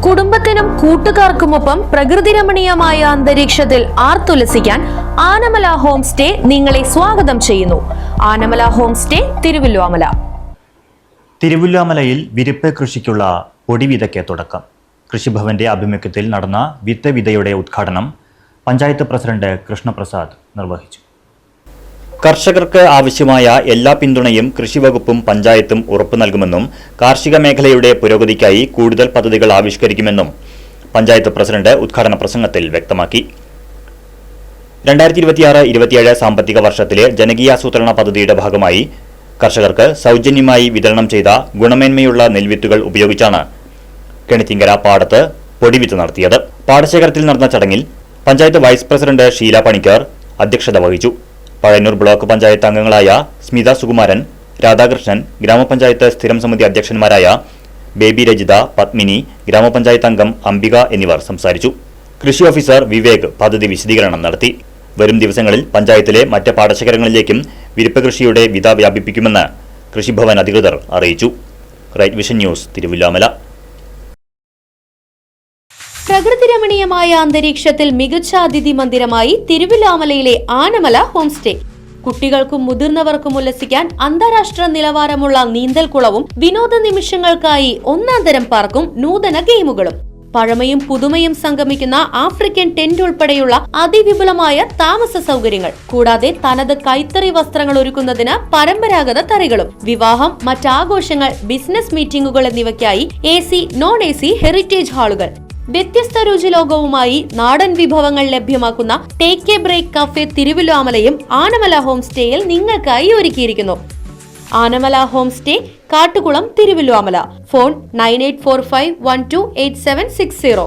കുടുംബത്തിനും കൂട്ടുകാർക്കുമൊപ്പം പ്രകൃതിരമണീയമായ അന്തരീക്ഷത്തിൽ ആർത്തുലസിക്കാൻ ആനമല ഹോം സ്റ്റേ നിങ്ങളെ സ്വാഗതം ചെയ്യുന്നു. Anamala home stay Thiruvallomala. തിരുവല്ലോമലയിൽ വിരിപ്പ് കൃഷിക്കുള്ള പൊടിവിതയ്ക്ക് തുടക്കം. കൃഷിഭവന്റെ ആഭിമുഖ്യത്തിൽ നടന്ന വിത്ത് വിതയുടെ ഉദ്ഘാടനം പഞ്ചായത്ത് പ്രസിഡന്റ് കൃഷ്ണപ്രസാദ് നിർവഹിച്ചു. കർഷകർക്ക് ആവശ്യമായ എല്ലാ പിന്തുണയും കൃഷിവകുപ്പും പഞ്ചായത്തും ഉറപ്പു നൽകുമെന്നും കാർഷിക മേഖലയുടെ പുരോഗതിക്കായി കൂടുതൽ പദ്ധതികൾ ആവിഷ്കരിക്കുമെന്നും പഞ്ചായത്ത് പ്രസിഡന്റ് ഉദ്ഘാടന പ്രസംഗത്തിൽ വ്യക്തമാക്കി. 2026-27 സാമ്പത്തിക വർഷത്തിലെ ജനകീയാസൂത്രണ പദ്ധതിയുടെ ഭാഗമായി കർഷകർക്ക് സൗജന്യമായി വിതരണം ചെയ്ത ഗുണമേന്മയുള്ള നെൽവിത്തുകൾ ഉപയോഗിച്ചാണ് കെണിത്തിങ്കര പാടത്ത് പൊടിവിത്ത് നടത്തിയത്. പാടശേഖരത്തിൽ നടന്ന ചടങ്ങിൽ പഞ്ചായത്ത് വൈസ് പ്രസിഡന്റ് ഷീല പണിക്കർ അധ്യക്ഷത വഹിച്ചു. പഴയന്നൂർ ബ്ലോക്ക് പഞ്ചായത്ത് അംഗങ്ങളായ സ്മിത സുകുമാരൻ, രാധാകൃഷ്ണൻ, ഗ്രാമപഞ്ചായത്ത് സ്ഥിരം സമിതി അധ്യക്ഷന്മാരായ ബേബി രജിത, പത്മിനി, ഗ്രാമപഞ്ചായത്ത് അംഗം അംബിക എന്നിവർ സംസാരിച്ചു. കൃഷി ഓഫീസർ വിവേക് പദ്ധതി വിശദീകരണം നടത്തി. വരും ദിവസങ്ങളിൽ പഞ്ചായത്തിലെ മറ്റ് പാടശേഖരങ്ങളിലേക്കും വിരിപ്പ് കൃഷിയുടെ വിത വ്യാപിപ്പിക്കുമെന്ന് കൃഷിഭവൻ അധികൃതർ അറിയിച്ചു. Right Vision News, Thiruvallomala. പ്രകൃതിരമണീയമായ അന്തരീക്ഷത്തിൽ മികച്ച അതിഥി മന്ദിരമായി തിരുവല്ലോമലയിലെ ആനമല ഹോം സ്റ്റേ. കുട്ടികൾക്കും മുതിർന്നവർക്കും ഉല്ലസിക്കാൻ അന്താരാഷ്ട്ര നിലവാരമുള്ള നീന്തൽക്കുളവും വിനോദ നിമിഷങ്ങൾക്കായി ഒന്നാന്തരം പാർക്കും നൂതന ഗെയിമുകളും പഴമയും പുതുമയും സംഗമിക്കുന്ന ആഫ്രിക്കൻ ടെന്റ് ഉൾപ്പെടെയുള്ള അതിവിപുലമായ താമസ സൗകര്യങ്ങൾ, കൂടാതെ തനത് കൈത്തറി വസ്ത്രങ്ങൾ ഒരുക്കുന്നതിന് പരമ്പരാഗത തറികളും, വിവാഹം, മറ്റാഘോഷങ്ങൾ, ബിസിനസ് മീറ്റിംഗുകൾ എന്നിവയ്ക്കായി AC, നോൺ AC ഹെറിറ്റേജ് ഹാളുകൾ, വ്യത്യസ്ത രുചിലോകവുമായി നാടൻ വിഭവങ്ങൾ ലഭ്യമാക്കുന്ന ടേക്ക് എ ബ്രേക്ക് കഫേ തിരുവല്ലോമലയും ആനമല ഹോം സ്റ്റേയിൽ നിങ്ങൾക്കായി ഒരുക്കിയിരിക്കുന്നു. Anamala home stay, Kattukulam, Thiruvallomala. Phone 9845128760.